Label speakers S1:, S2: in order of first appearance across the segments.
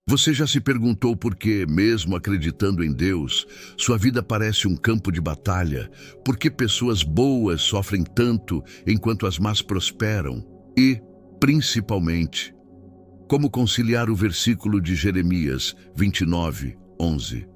S1: Você já se perguntou por que, mesmo acreditando em Deus, sua vida parece um campo de batalha? Por que pessoas boas sofrem tanto enquanto as más prosperam? E, principalmente, como conciliar o versículo de Jeremias 29:11?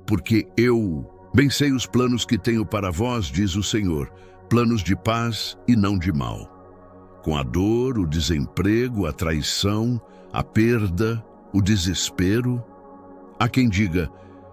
S1: Porque eu bem sei os planos que tenho para vós, diz o Senhor, planos de paz e não de mal. Com a dor, o desemprego, a traição, a perda, o desespero. Há quem diga,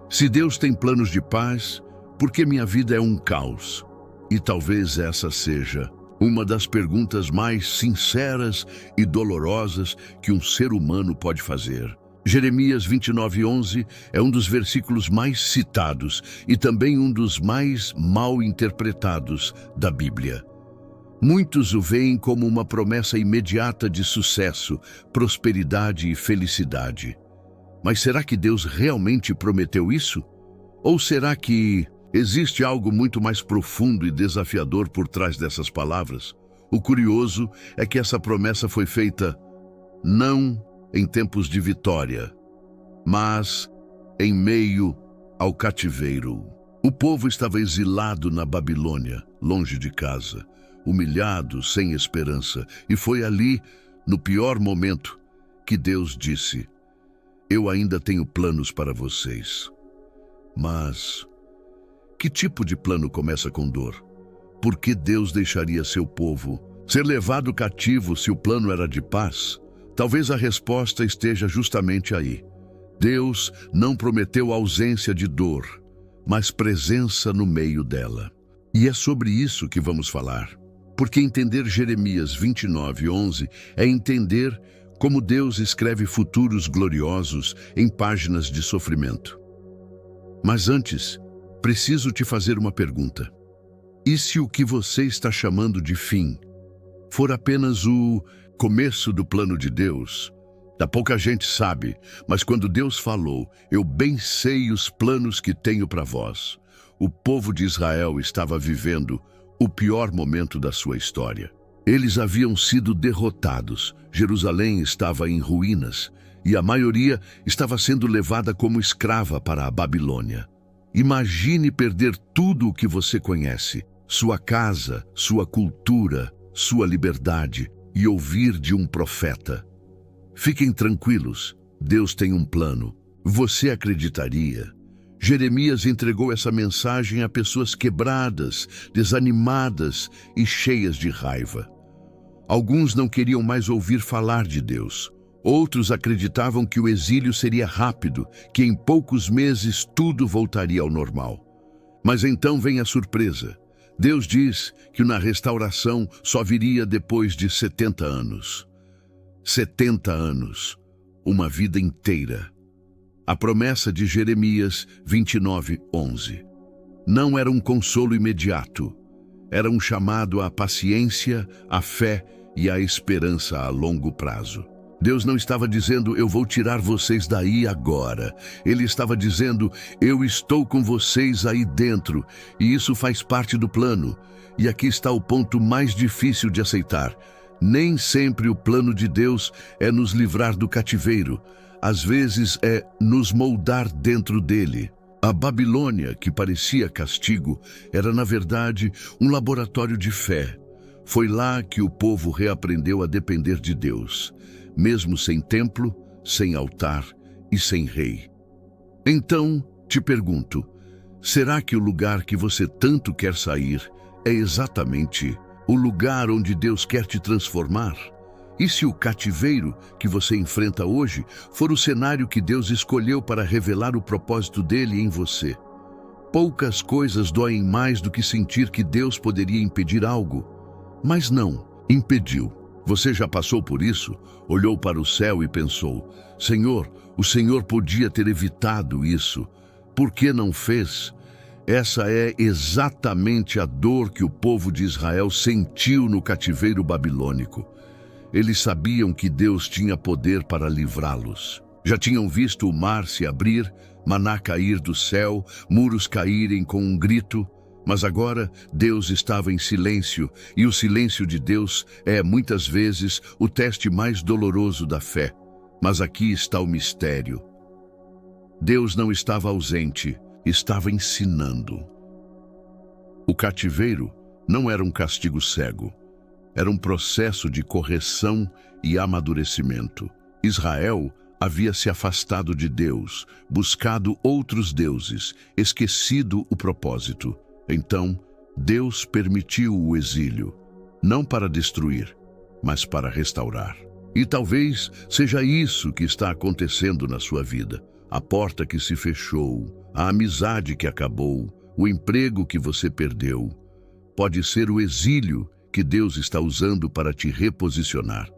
S1: se Deus tem planos de paz, por que minha vida é um caos? E talvez essa seja uma das perguntas mais sinceras e dolorosas que um ser humano pode fazer. Jeremias 29:11 é um dos versículos mais citados e também um dos mais mal interpretados da Bíblia. Muitos o veem como uma promessa imediata de sucesso, prosperidade e felicidade. Mas será que Deus realmente prometeu isso? Ou será que existe algo muito mais profundo e desafiador por trás dessas palavras? O curioso é que essa promessa foi feita não em tempos de vitória, mas em meio ao cativeiro. O povo estava exilado na Babilônia, longe de casa, humilhado, sem esperança, e foi ali, no pior momento, que Deus disse, eu ainda tenho planos para vocês. Mas que tipo de plano começa com dor? Por que Deus deixaria seu povo ser levado cativo se o plano era de paz? Talvez a resposta esteja justamente aí. Deus não prometeu ausência de dor, mas presença no meio dela. E é sobre isso que vamos falar. Porque entender Jeremias 29:11 é entender como Deus escreve futuros gloriosos em páginas de sofrimento. Mas antes, preciso te fazer uma pergunta. E se o que você está chamando de fim for apenas o começo do plano de Deus? Pouca gente sabe, mas quando Deus falou, eu bem sei os planos que tenho para vós. O povo de Israel estava vivendo o pior momento da sua história. Eles haviam sido derrotados, Jerusalém estava em ruínas e a maioria estava sendo levada como escrava para a Babilônia. Imagine perder tudo o que você conhece, sua casa, sua cultura, sua liberdade, e ouvir de um profeta. Fiquem tranquilos, Deus tem um plano. Você acreditaria? Jeremias entregou essa mensagem a pessoas quebradas, desanimadas e cheias de raiva. Alguns não queriam mais ouvir falar de Deus. Outros acreditavam que o exílio seria rápido, que em poucos meses tudo voltaria ao normal. Mas então vem a surpresa. Deus diz que na restauração só viria depois de 70 anos. 70 anos, uma vida inteira. A promessa de Jeremias 29:11 não era um consolo imediato, era um chamado à paciência, à fé e à esperança a longo prazo. Deus não estava dizendo, eu vou tirar vocês daí agora. Ele estava dizendo, eu estou com vocês aí dentro, e isso faz parte do plano. E aqui está o ponto mais difícil de aceitar. Nem sempre o plano de Deus é nos livrar do cativeiro. Às vezes é nos moldar dentro dele. A Babilônia, que parecia castigo, era na verdade um laboratório de fé. Foi lá que o povo reaprendeu a depender de Deus, mesmo sem templo, sem altar e sem rei. Então, te pergunto, será que o lugar que você tanto quer sair é exatamente o lugar onde Deus quer te transformar? E se o cativeiro que você enfrenta hoje for o cenário que Deus escolheu para revelar o propósito dele em você? Poucas coisas doem mais do que sentir que Deus poderia impedir algo. Mas não, impediu. Você já passou por isso? Olhou para o céu e pensou, Senhor, o Senhor podia ter evitado isso. Por que não fez? Essa é exatamente a dor que o povo de Israel sentiu no cativeiro babilônico. Eles sabiam que Deus tinha poder para livrá-los. Já tinham visto o mar se abrir, maná cair do céu, muros caírem com um grito, mas agora Deus estava em silêncio, e o silêncio de Deus é, muitas vezes, o teste mais doloroso da fé. Mas aqui está o mistério. Deus não estava ausente, estava ensinando. O cativeiro não era um castigo cego, era um processo de correção e amadurecimento. Israel havia se afastado de Deus, buscado outros deuses, esquecido o propósito. Então, Deus permitiu o exílio, não para destruir, mas para restaurar. E talvez seja isso que está acontecendo na sua vida. A porta que se fechou, a amizade que acabou, o emprego que você perdeu. Pode ser o exílio que Deus está usando para te reposicionar.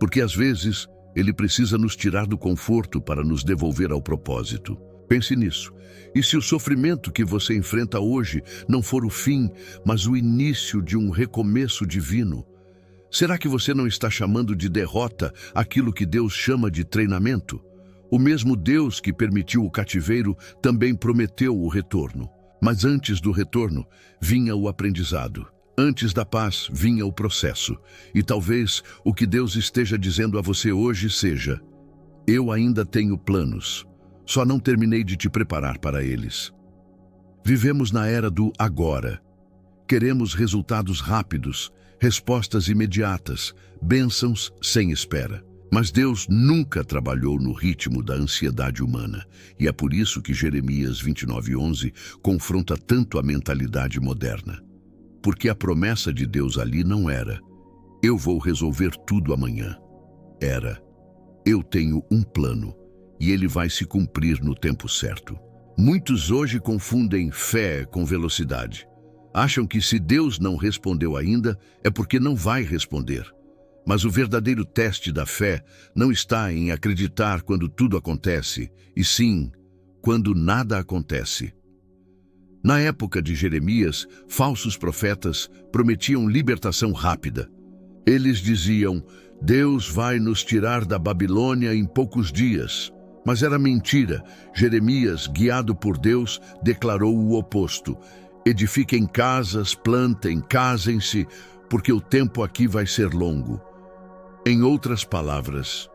S1: Porque às vezes Ele precisa nos tirar do conforto para nos devolver ao propósito. Pense nisso. E se o sofrimento que você enfrenta hoje não for o fim, mas o início de um recomeço divino? Será que você não está chamando de derrota aquilo que Deus chama de treinamento? O mesmo Deus que permitiu o cativeiro também prometeu o retorno. Mas antes do retorno, vinha o aprendizado. Antes da paz, vinha o processo. E talvez o que Deus esteja dizendo a você hoje seja: eu ainda tenho planos, só não terminei de te preparar para eles. Vivemos na era do agora. Queremos resultados rápidos, respostas imediatas, bênçãos sem espera. Mas Deus nunca trabalhou no ritmo da ansiedade humana. E é por isso que Jeremias 29:11 confronta tanto a mentalidade moderna. Porque a promessa de Deus ali não era: eu vou resolver tudo amanhã. Era: eu tenho um plano e ele vai se cumprir no tempo certo. Muitos hoje confundem fé com velocidade. Acham que se Deus não respondeu ainda, é porque não vai responder. Mas o verdadeiro teste da fé não está em acreditar quando tudo acontece, e sim quando nada acontece. Na época de Jeremias, falsos profetas prometiam libertação rápida. Eles diziam: Deus vai nos tirar da Babilônia em poucos dias. Mas era mentira. Jeremias, guiado por Deus, declarou o oposto: edifiquem casas, plantem, casem-se, porque o tempo aqui vai ser longo. Em outras palavras,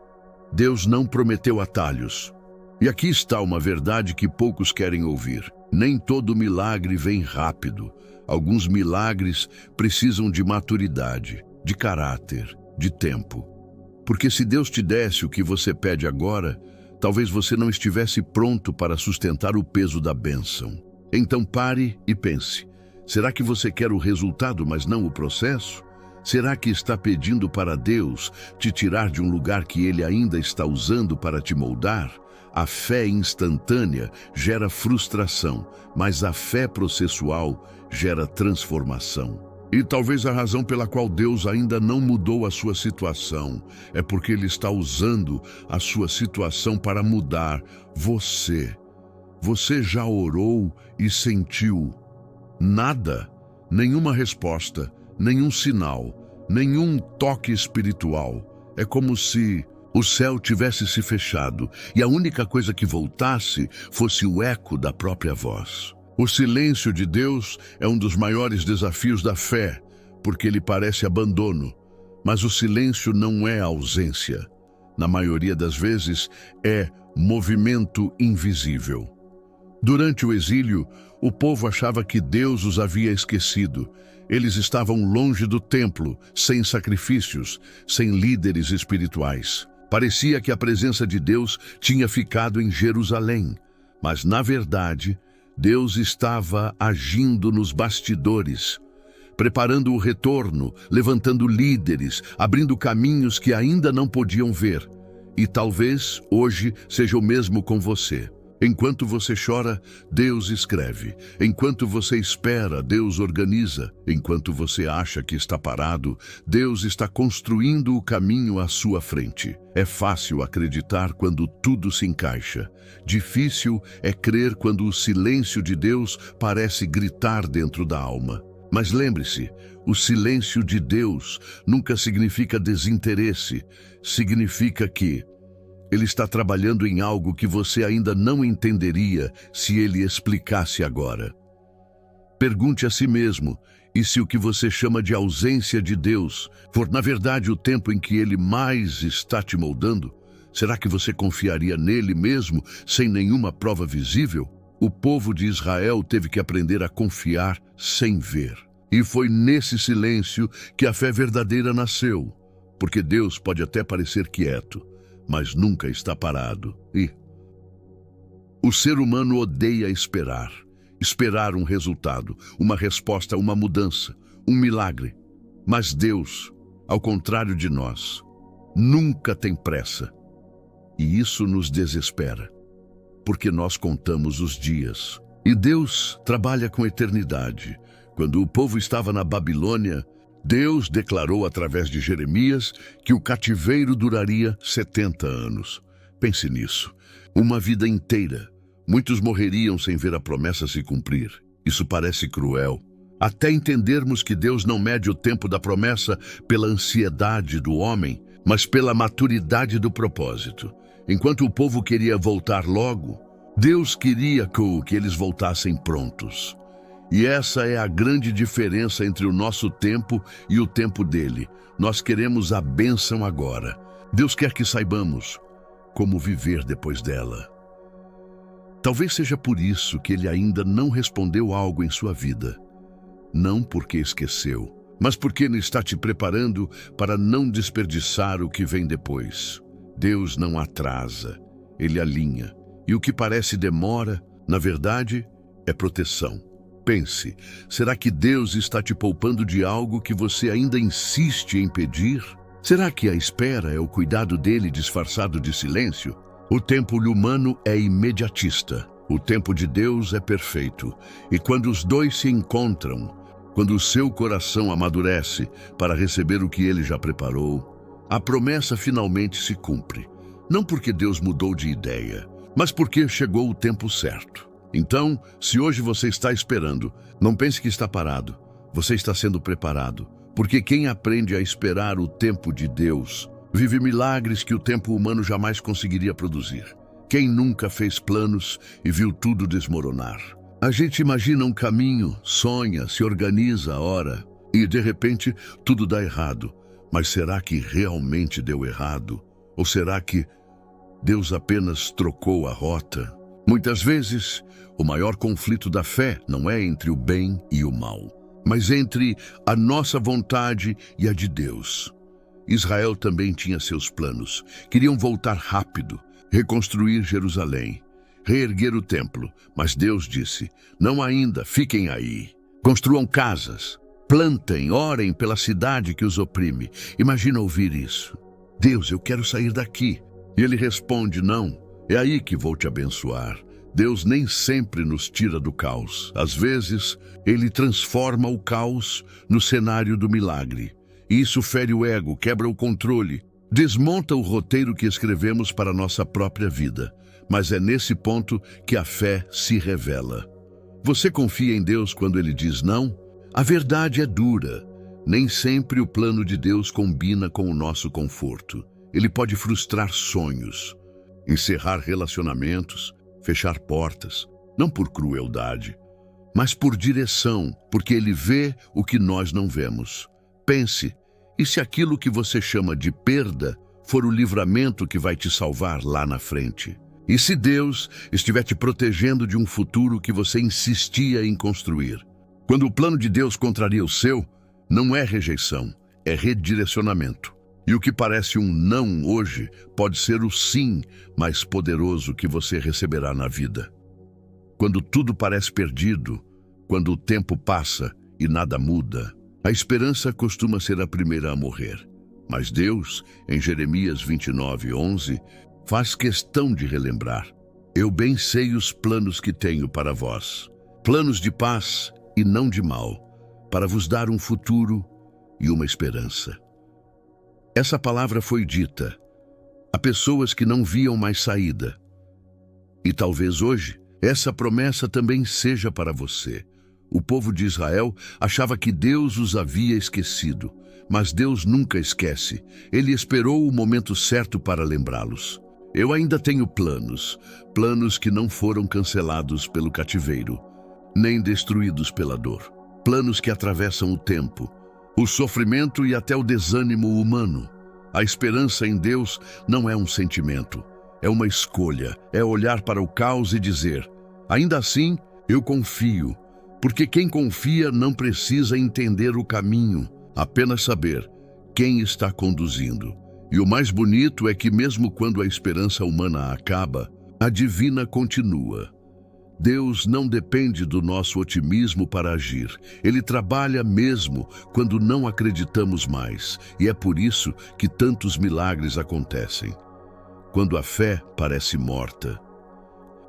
S1: Deus não prometeu atalhos. E aqui está uma verdade que poucos querem ouvir. Nem todo milagre vem rápido. Alguns milagres precisam de maturidade, de caráter, de tempo. Porque se Deus te desse o que você pede agora, talvez você não estivesse pronto para sustentar o peso da bênção. Então pare e pense. Será que você quer o resultado, mas não o processo? Será que está pedindo para Deus te tirar de um lugar que Ele ainda está usando para te moldar? A fé instantânea gera frustração, mas a fé processual gera transformação. E talvez a razão pela qual Deus ainda não mudou a sua situação é porque Ele está usando a sua situação para mudar você. Você já orou e sentiu nada, nenhuma resposta, nenhum sinal, nenhum toque espiritual. É como se o céu tivesse se fechado e a única coisa que voltasse fosse o eco da própria voz. O silêncio de Deus é um dos maiores desafios da fé, porque ele parece abandono. Mas o silêncio não é ausência. Na maioria das vezes, é movimento invisível. Durante o exílio, o povo achava que Deus os havia esquecido. Eles estavam longe do templo, sem sacrifícios, sem líderes espirituais. Parecia que a presença de Deus tinha ficado em Jerusalém. Mas, na verdade, Deus estava agindo nos bastidores, preparando o retorno, levantando líderes, abrindo caminhos que ainda não podiam ver. E talvez hoje seja o mesmo com você. Enquanto você chora, Deus escreve. Enquanto você espera, Deus organiza. Enquanto você acha que está parado, Deus está construindo o caminho à sua frente. É fácil acreditar quando tudo se encaixa. Difícil é crer quando o silêncio de Deus parece gritar dentro da alma. Mas lembre-se, o silêncio de Deus nunca significa desinteresse. Significa que Ele está trabalhando em algo que você ainda não entenderia se Ele explicasse agora. Pergunte a si mesmo, e se o que você chama de ausência de Deus for na verdade o tempo em que Ele mais está te moldando? Será que você confiaria nele mesmo, sem nenhuma prova visível? O povo de Israel teve que aprender a confiar sem ver. E foi nesse silêncio que a fé verdadeira nasceu. Porque Deus pode até parecer quieto, mas nunca está parado. E o ser humano odeia esperar. Esperar um resultado, uma resposta, uma mudança, um milagre. Mas Deus, ao contrário de nós, nunca tem pressa. E isso nos desespera, porque nós contamos os dias. E Deus trabalha com eternidade. Quando o povo estava na Babilônia, Deus declarou através de Jeremias que o cativeiro duraria 70 anos. Pense nisso. Uma vida inteira. Muitos morreriam sem ver a promessa se cumprir. Isso parece cruel. Até entendermos que Deus não mede o tempo da promessa pela ansiedade do homem, mas pela maturidade do propósito. Enquanto o povo queria voltar logo, Deus queria que eles voltassem prontos. E essa é a grande diferença entre o nosso tempo e o tempo dele. Nós queremos a bênção agora. Deus quer que saibamos como viver depois dela. Talvez seja por isso que ele ainda não respondeu algo em sua vida. Não porque esqueceu, mas porque ele está te preparando para não desperdiçar o que vem depois. Deus não atrasa, ele alinha. E o que parece demora, na verdade, é proteção. Pense, será que Deus está te poupando de algo que você ainda insiste em pedir? Será que a espera é o cuidado dele disfarçado de silêncio? O tempo humano é imediatista. O tempo de Deus é perfeito. E quando os dois se encontram, quando o seu coração amadurece para receber o que ele já preparou, a promessa finalmente se cumpre. Não porque Deus mudou de ideia, mas porque chegou o tempo certo. Então, se hoje você está esperando, não pense que está parado. Você está sendo preparado. Porque quem aprende a esperar o tempo de Deus vive milagres que o tempo humano jamais conseguiria produzir. Quem nunca fez planos e viu tudo desmoronar? A gente imagina um caminho, sonha, se organiza, ora, e de repente tudo dá errado. Mas será que realmente deu errado? Ou será que Deus apenas trocou a rota? Muitas vezes, o maior conflito da fé não é entre o bem e o mal, mas entre a nossa vontade e a de Deus. Israel também tinha seus planos. Queriam voltar rápido, reconstruir Jerusalém, reerguer o templo. Mas Deus disse, não ainda, fiquem aí. Construam casas, plantem, orem pela cidade que os oprime. Imagina ouvir isso. Deus, eu quero sair daqui. E ele responde, não, é aí que vou te abençoar. Deus nem sempre nos tira do caos. Às vezes, ele transforma o caos no cenário do milagre. Isso fere o ego, quebra o controle, desmonta o roteiro que escrevemos para a nossa própria vida. Mas é nesse ponto que a fé se revela. Você confia em Deus quando ele diz não? A verdade é dura. Nem sempre o plano de Deus combina com o nosso conforto. Ele pode frustrar sonhos, encerrar relacionamentos, fechar portas, não por crueldade, mas por direção, porque ele vê o que nós não vemos. Pense, e se aquilo que você chama de perda for o livramento que vai te salvar lá na frente? E se Deus estiver te protegendo de um futuro que você insistia em construir? Quando o plano de Deus contraria o seu, não é rejeição, é redirecionamento. E o que parece um não hoje pode ser o sim mais poderoso que você receberá na vida. Quando tudo parece perdido, quando o tempo passa e nada muda, a esperança costuma ser a primeira a morrer. Mas Deus, em Jeremias 29:11, faz questão de relembrar: eu bem sei os planos que tenho para vós, planos de paz e não de mal, para vos dar um futuro e uma esperança. Essa palavra foi dita a pessoas que não viam mais saída. E talvez hoje, essa promessa também seja para você. O povo de Israel achava que Deus os havia esquecido, mas Deus nunca esquece. Ele esperou o momento certo para lembrá-los. Eu ainda tenho planos, planos que não foram cancelados pelo cativeiro, nem destruídos pela dor. Planos que atravessam o tempo, o sofrimento e até o desânimo humano. A esperança em Deus não é um sentimento, é uma escolha, é olhar para o caos e dizer: ainda assim, eu confio, porque quem confia não precisa entender o caminho, apenas saber quem está conduzindo. E o mais bonito é que mesmo quando a esperança humana acaba, a divina continua. Deus não depende do nosso otimismo para agir. Ele trabalha mesmo quando não acreditamos mais. E é por isso que tantos milagres acontecem. Quando a fé parece morta.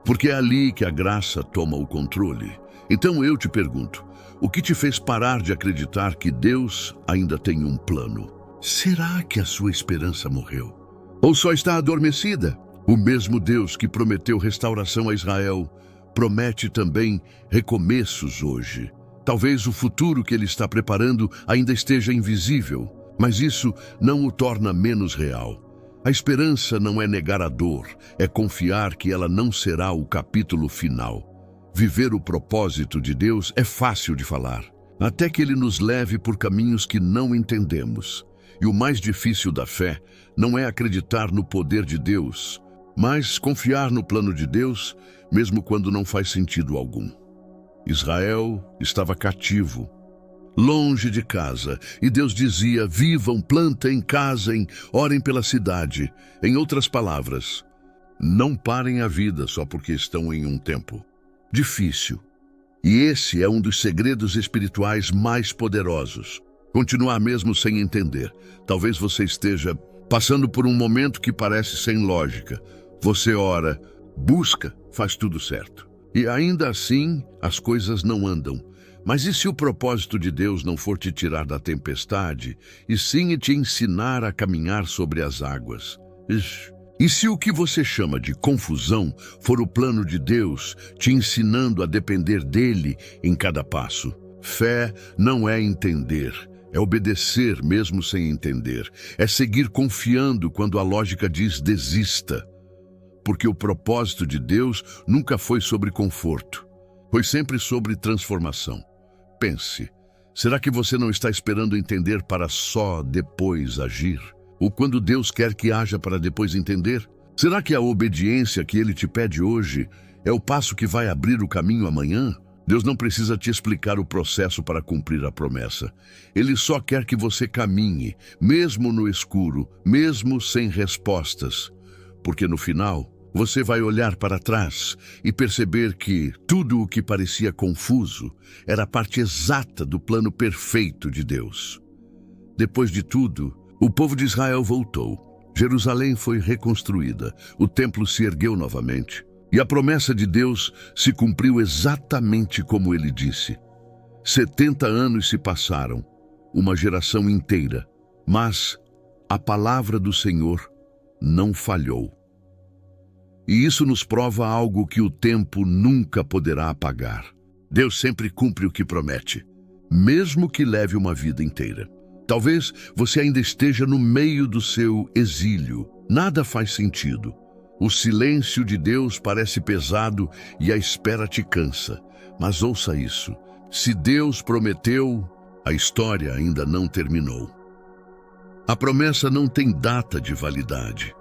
S1: Porque é ali que a graça toma o controle. Então eu te pergunto, o que te fez parar de acreditar que Deus ainda tem um plano? Será que a sua esperança morreu? Ou só está adormecida? O mesmo Deus que prometeu restauração a Israel promete também recomeços hoje. Talvez o futuro que ele está preparando ainda esteja invisível, mas isso não o torna menos real. A esperança não é negar a dor, é confiar que ela não será o capítulo final. Viver o propósito de Deus é fácil de falar, até que ele nos leve por caminhos que não entendemos. E o mais difícil da fé não é acreditar no poder de Deus, mas confiar no plano de Deus, mesmo quando não faz sentido algum. Israel estava cativo, longe de casa, e Deus dizia: vivam, plantem, casem, orem pela cidade. Em outras palavras, não parem a vida só porque estão em um tempo difícil. E esse é um dos segredos espirituais mais poderosos. Continuar mesmo sem entender. Talvez você esteja passando por um momento que parece sem lógica. Você ora, busca, faz tudo certo. E ainda assim, as coisas não andam. Mas e se o propósito de Deus não for te tirar da tempestade, e sim te ensinar a caminhar sobre as águas? E se o que você chama de confusão for o plano de Deus, te ensinando a depender dele em cada passo? Fé não é entender, é obedecer mesmo sem entender. É seguir confiando quando a lógica diz desista. Porque o propósito de Deus nunca foi sobre conforto, foi sempre sobre transformação. Pense, será que você não está esperando entender para só depois agir? Ou quando Deus quer que haja para depois entender? Será que a obediência que Ele te pede hoje é o passo que vai abrir o caminho amanhã? Deus não precisa te explicar o processo para cumprir a promessa. Ele só quer que você caminhe, mesmo no escuro, mesmo sem respostas. Porque no final, você vai olhar para trás e perceber que tudo o que parecia confuso era a parte exata do plano perfeito de Deus. Depois de tudo, o povo de Israel voltou. Jerusalém foi reconstruída, o templo se ergueu novamente. E a promessa de Deus se cumpriu exatamente como ele disse. 70 anos se passaram, uma geração inteira, mas a palavra do Senhor não falhou. E isso nos prova algo que o tempo nunca poderá apagar. Deus sempre cumpre o que promete, mesmo que leve uma vida inteira. Talvez você ainda esteja no meio do seu exílio. Nada faz sentido. O silêncio de Deus parece pesado e a espera te cansa. Mas ouça isso. Se Deus prometeu, a história ainda não terminou. A promessa não tem data de validade.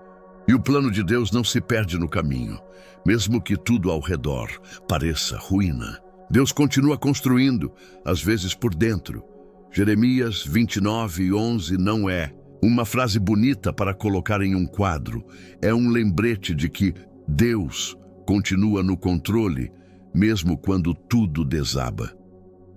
S1: E o plano de Deus não se perde no caminho, mesmo que tudo ao redor pareça ruína. Deus continua construindo, às vezes por dentro. Jeremias 29:11 não é uma frase bonita para colocar em um quadro. É um lembrete de que Deus continua no controle, mesmo quando tudo desaba.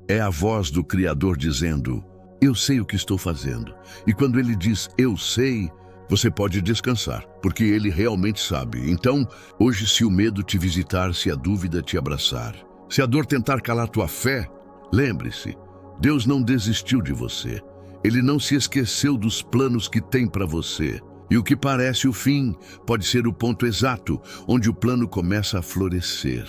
S1: É a voz do Criador dizendo: eu sei o que estou fazendo. E quando ele diz eu sei, você pode descansar, porque ele realmente sabe. Então, hoje, se o medo te visitar, se a dúvida te abraçar, se a dor tentar calar tua fé, lembre-se, Deus não desistiu de você. Ele não se esqueceu dos planos que tem para você. E o que parece o fim pode ser o ponto exato onde o plano começa a florescer.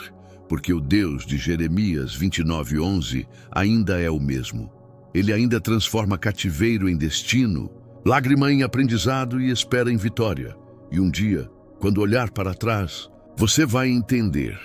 S1: Porque o Deus de Jeremias 29:11 ainda é o mesmo. Ele ainda transforma cativeiro em destino, lágrima em aprendizado e espera em vitória. E um dia, quando olhar para trás, você vai entender.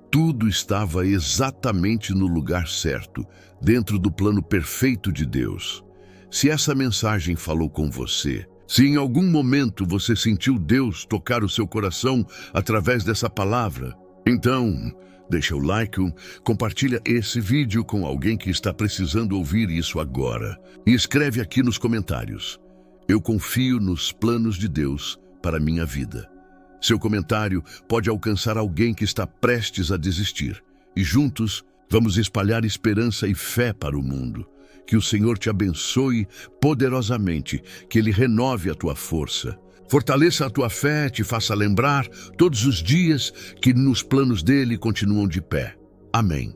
S1: Tudo estava exatamente no lugar certo, dentro do plano perfeito de Deus. Se essa mensagem falou com você, Se em algum momento você sentiu Deus tocar o seu coração através dessa palavra, então, deixa o like, compartilha esse vídeo com alguém que está precisando ouvir isso agora. E escreve aqui nos comentários: eu confio nos planos de Deus para a minha vida. Seu comentário pode alcançar alguém que está prestes a desistir. E juntos, vamos espalhar esperança e fé para o mundo. Que o Senhor te abençoe poderosamente, que Ele renove a tua força. Fortaleça a tua fé, te faça lembrar todos os dias que nos planos dele continuam de pé. Amém.